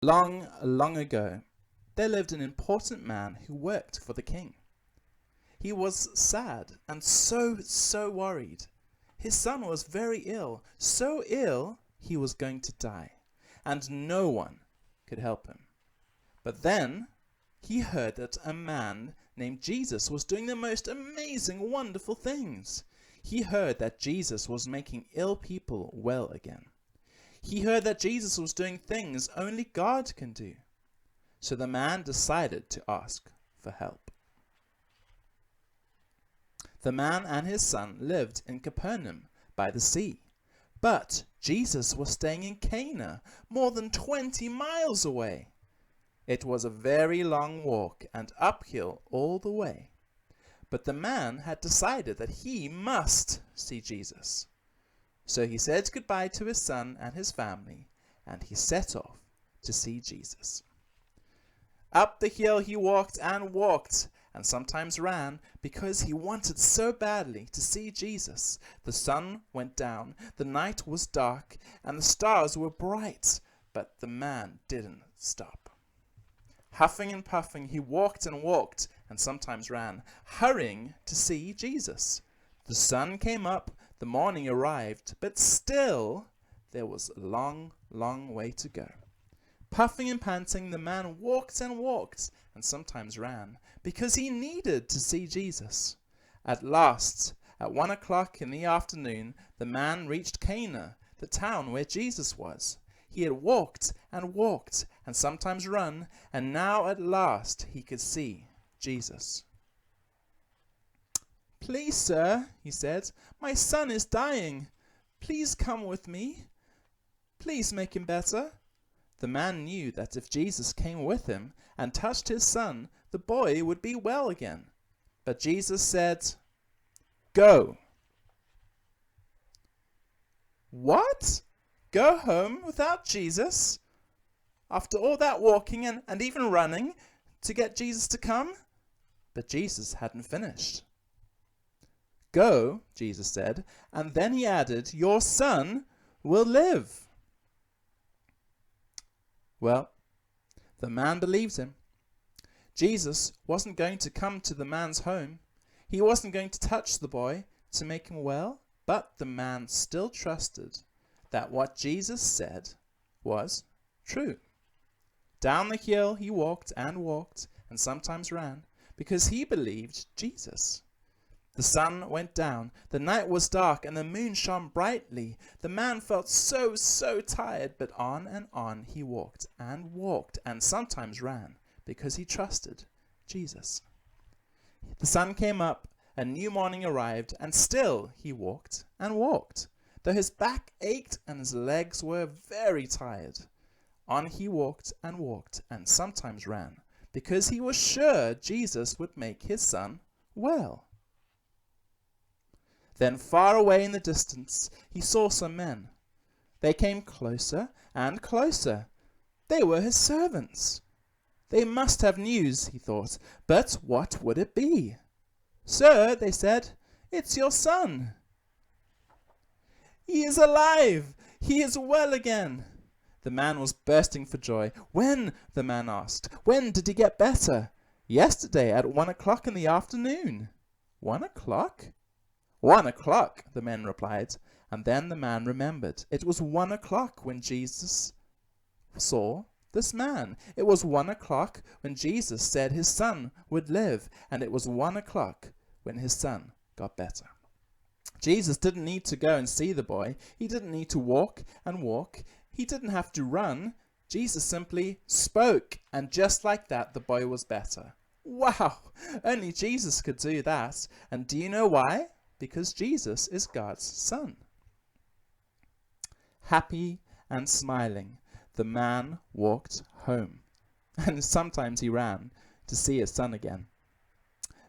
Long, long ago, there lived an important man who worked for the king. He was sad and so worried. His son was very ill, so ill he was going to die, and no one could help him. But then he heard that a man named Jesus was doing the most amazing, wonderful things. He heard that Jesus was making ill people well again. He heard that Jesus was doing things only God can do. So the man decided to ask for help. The man and his son lived in Capernaum by the sea. But Jesus was staying in Cana, more than 20 miles away. It was a very long walk and uphill all the way. But the man had decided that he must see Jesus. So he said goodbye to his son and his family, and he set off to see Jesus. Up the hill he walked, and sometimes ran, because he wanted so badly to see Jesus. The sun went down, the night was dark, and the stars were bright, but the man didn't stop. Huffing and puffing, he walked, and sometimes ran, hurrying to see Jesus. The sun came up, the morning arrived, but still there was a long, long way to go. Puffing and panting, the man walked, and sometimes ran, because he needed to see Jesus. At last, at 1 o'clock in the afternoon, the man reached Cana, the town where Jesus was. He had walked, and sometimes run, and now at last he could see Jesus. "Please, sir," he said, "my son is dying. Please come with me. Please make him better." The man knew that if Jesus came with him and touched his son, the boy would be well again. But Jesus said, "Go." What? Go home without Jesus? After all that walking and even running to get Jesus to come? But Jesus hadn't finished. "Go," Jesus said, and then he added, "Your son will live." Well, the man believed him. Jesus wasn't going to come to the man's home. He wasn't going to touch the boy to make him well, but the man still trusted that what Jesus said was true. Down the hill he walked, and sometimes ran, because he believed Jesus. The sun went down, the night was dark, and the moon shone brightly. The man felt so tired, but on he walked, and sometimes ran, because he trusted Jesus. The sun came up, a new morning arrived, and still he walked, though his back ached and his legs were very tired. On he walked, and sometimes ran, because he was sure Jesus would make his son well. Then far away in the distance he saw some men. They came closer and closer. They were his servants. They must have news, he thought, but what would it be? "Sir," they said, "it's your son. He is alive! He is well again!" The man was bursting for joy. "When?" the man asked. "When did he get better?" "Yesterday at 1 o'clock in the afternoon." "1 o'clock?" "1 o'clock," the men replied, and then the man remembered. It was 1 o'clock when Jesus saw this man. It was 1 o'clock when Jesus said his son would live, and it was 1 o'clock when his son got better. Jesus didn't need to go and see the boy. He didn't need to walk. He didn't have to run. Jesus simply spoke, and just like that, the boy was better. Wow! Only Jesus could do that. And do you know why? Because Jesus is God's son. Happy and smiling, the man walked home, and sometimes he ran to see his son again.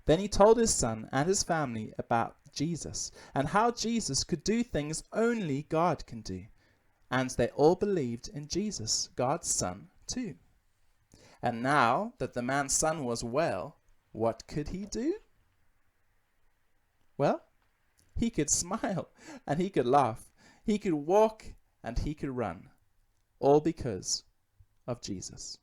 Then he told his son and his family about Jesus and how Jesus could do things only God can do, and they all believed in Jesus, God's son, too. And now that the man's son was well, what could he do? Well, he could smile, and he could laugh. He could walk, and he could run. All because of Jesus.